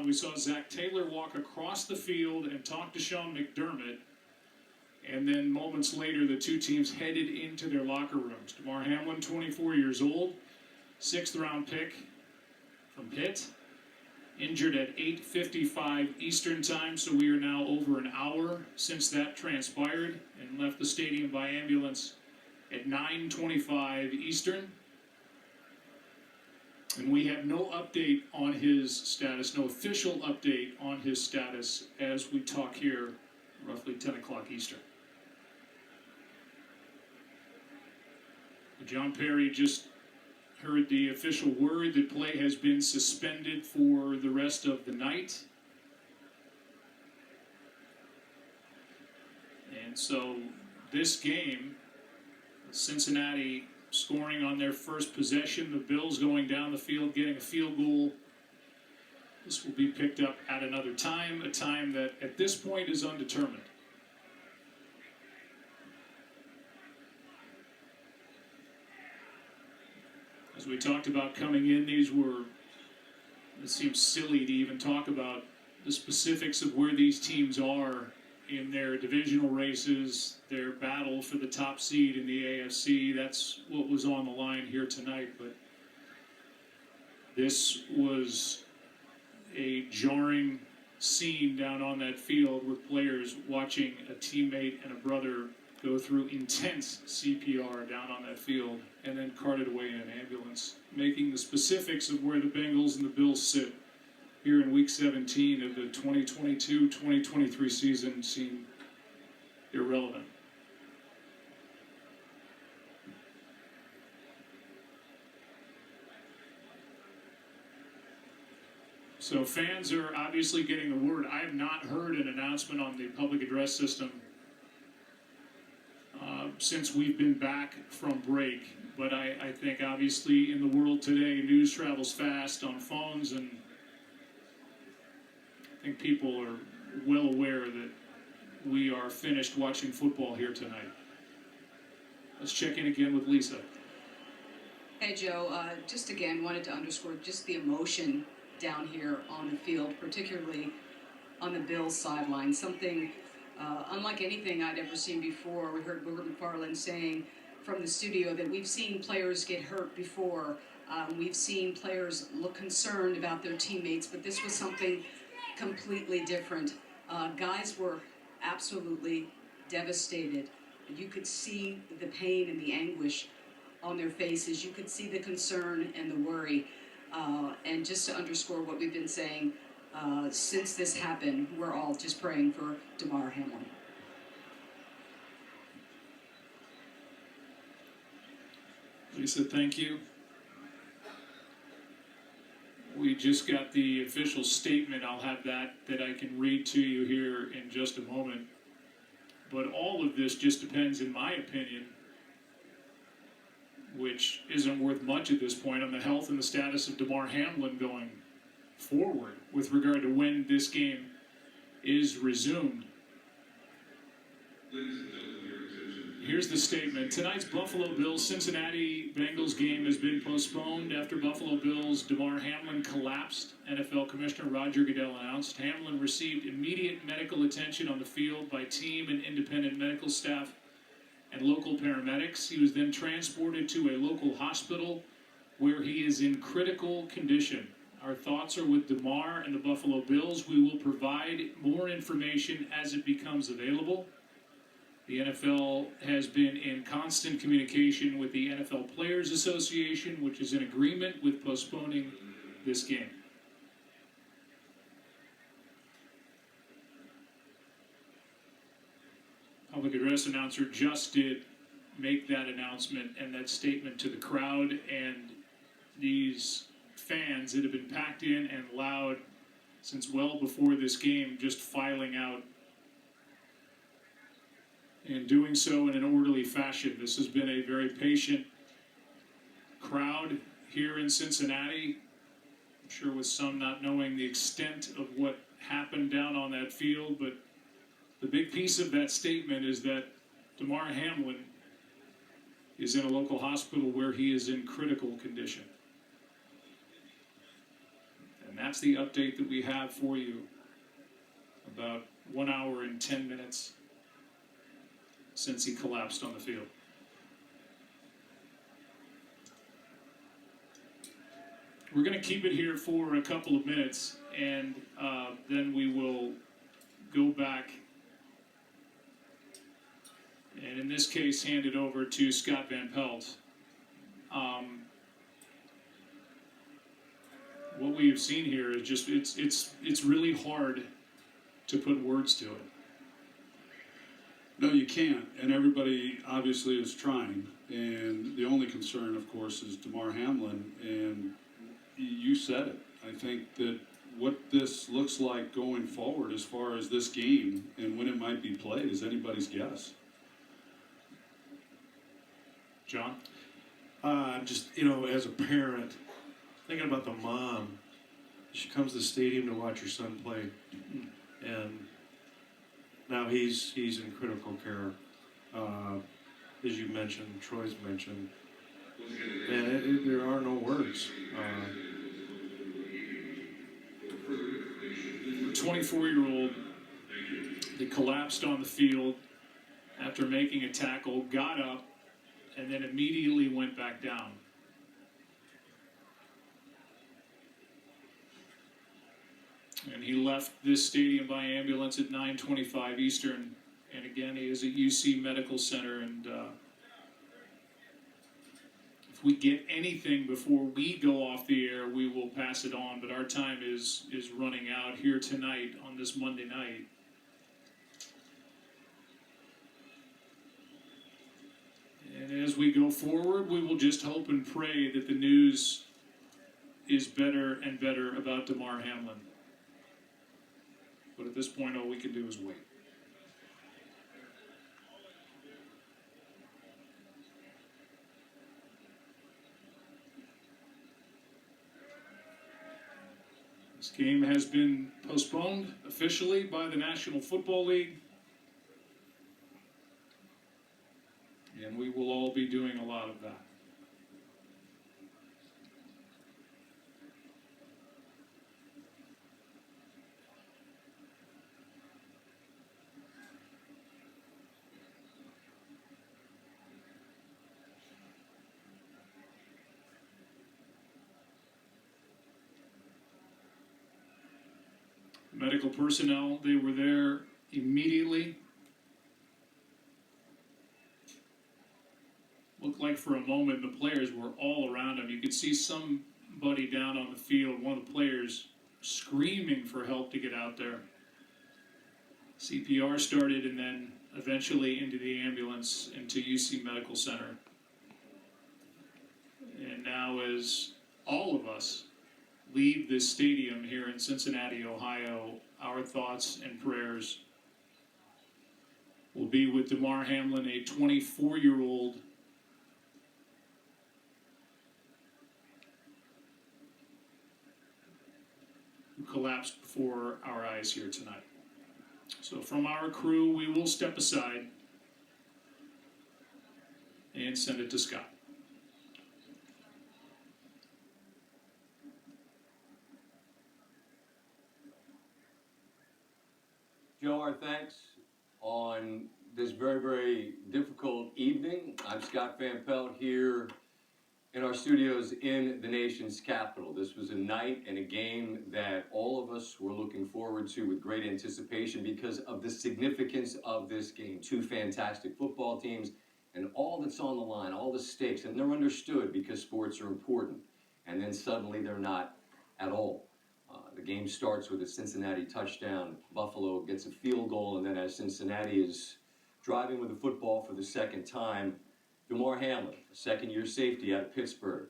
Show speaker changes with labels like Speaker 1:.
Speaker 1: We saw Zach Taylor walk across the field and talk to Sean McDermott. And then moments later, the two teams headed into their locker rooms. Damar Hamlin, 24 years old, 6th-round pick from Pitt, injured at 8:55 Eastern time, so we are now over an hour since that transpired, and left the stadium by ambulance at 9:25 Eastern. And we have no update on his status, no official update on his status as we talk here, roughly 10 o'clock Eastern. John Perry just heard the official word that play has been suspended for the rest of the night. And so this game, Cincinnati scoring on their first possession, the Bills going down the field, getting a field goal. This will be picked up at another time, a time that at this point is undetermined. As we talked about coming in, it seems silly to even talk about the specifics of where these teams are in their divisional races, their battle for the top seed in the AFC. That's what was on the line here tonight. But this was a jarring scene down on that field with players watching a teammate and a brother go through intense CPR down on that field and then carted away in an ambulance, making the specifics of where the Bengals and the Bills sit here in Week 17 of the 2022-2023 season seem irrelevant. So fans are obviously getting the word. I have not heard an announcement on the public address system since we've been back from break. But I think obviously in the world today, news travels fast on phones, and I think people are well aware that we are finished watching football here tonight. Let's check in again with Lisa.
Speaker 2: Hey, Joe. Just again wanted to underscore just the emotion down here on the field, particularly on the Bills sideline. Something unlike anything I'd ever seen before. We heard Booger McFarland saying from the studio that we've seen players get hurt before. We've seen players look concerned about their teammates, but this was something completely different. Guys were absolutely devastated. You could see the pain and the anguish on their faces. You could see the concern and the worry. And just to underscore what we've been saying, since this happened, we're all just praying for Damar Hamlin.
Speaker 1: Lisa, thank you. We just got the official statement. I'll have that I can read to you here in just a moment. But all of this just depends, in my opinion, which isn't worth much at this point, on the health and the status of Damar Hamlin going forward with regard to when this game is resumed. Here's the statement. Tonight's Buffalo Bills-Cincinnati Bengals game has been postponed after Buffalo Bills Damar Hamlin collapsed, NFL Commissioner Roger Goodell announced. Hamlin received immediate medical attention on the field by team and independent medical staff and local paramedics. He was then transported to a local hospital where he is in critical condition. Our thoughts are with Damar and the Buffalo Bills. We will provide more information as it becomes available. The NFL has been in constant communication with the NFL Players Association, which is in agreement with postponing this game. Public address announcer just did make that announcement and that statement to the crowd, and these fans that have been packed in and loud since well before this game just filing out and doing so in an orderly fashion. This has been a very patient crowd here in Cincinnati. I'm sure with some not knowing the extent of what happened down on that field, but the big piece of that statement is that Damar Hamlin is in a local hospital where he is in critical condition. And that's the update that we have for you. About 1 hour and 10 minutes since he collapsed on the field. We're going to keep it here for a couple of minutes, and then we will go back and, in this case, hand it over to Scott Van Pelt. What we have seen here is just it's really hard to put words to it.
Speaker 3: No, you can't, and everybody obviously is trying. And the only concern, of course, is Damar Hamlin, and you said it. I think that what this looks like going forward as far as this game and when it might be played is anybody's guess.
Speaker 1: John?
Speaker 4: Just, as a parent, thinking about the mom. She comes to the stadium to watch her son play, and now he's in critical care. As you mentioned, Troy's mentioned, and there are no words.
Speaker 1: The 24-year-old that collapsed on the field after making a tackle, got up, and then immediately went back down. And he left this stadium by ambulance at 9:25 Eastern. And again, he is at UC Medical Center. And if we get anything before we go off the air, we will pass it on. But our time is running out here tonight on this Monday night. And as we go forward, we will just hope and pray that the news is better and better about Damar Hamlin. But at this point, all we can do is wait. This game has been postponed officially by the National Football League. And we will all be doing a lot of that. Medical personnel, they were there immediately. Looked like for a moment the players were all around him. You could see somebody down on the field, one of the players screaming for help to get out there. CPR started, and then eventually into the ambulance into UC Medical Center. And now, as all of us leave this stadium here in Cincinnati, Ohio, our thoughts and prayers will be with Damar Hamlin, a 24-year-old who collapsed before our eyes here tonight. So from our crew, we will step aside and send it to Scott.
Speaker 5: Joe, our thanks on this very, very difficult evening. I'm Scott Van Pelt here in our studios in the nation's capital. This was a night and a game that all of us were looking forward to with great anticipation because of the significance of this game. Two fantastic football teams and all that's on the line, all the stakes, and they're understood because sports are important. And then suddenly they're not at all. The game starts with a Cincinnati touchdown. Buffalo gets a field goal, and then as Cincinnati is driving with the football for the second time, Damar Hamlin, a second-year safety out of Pittsburgh,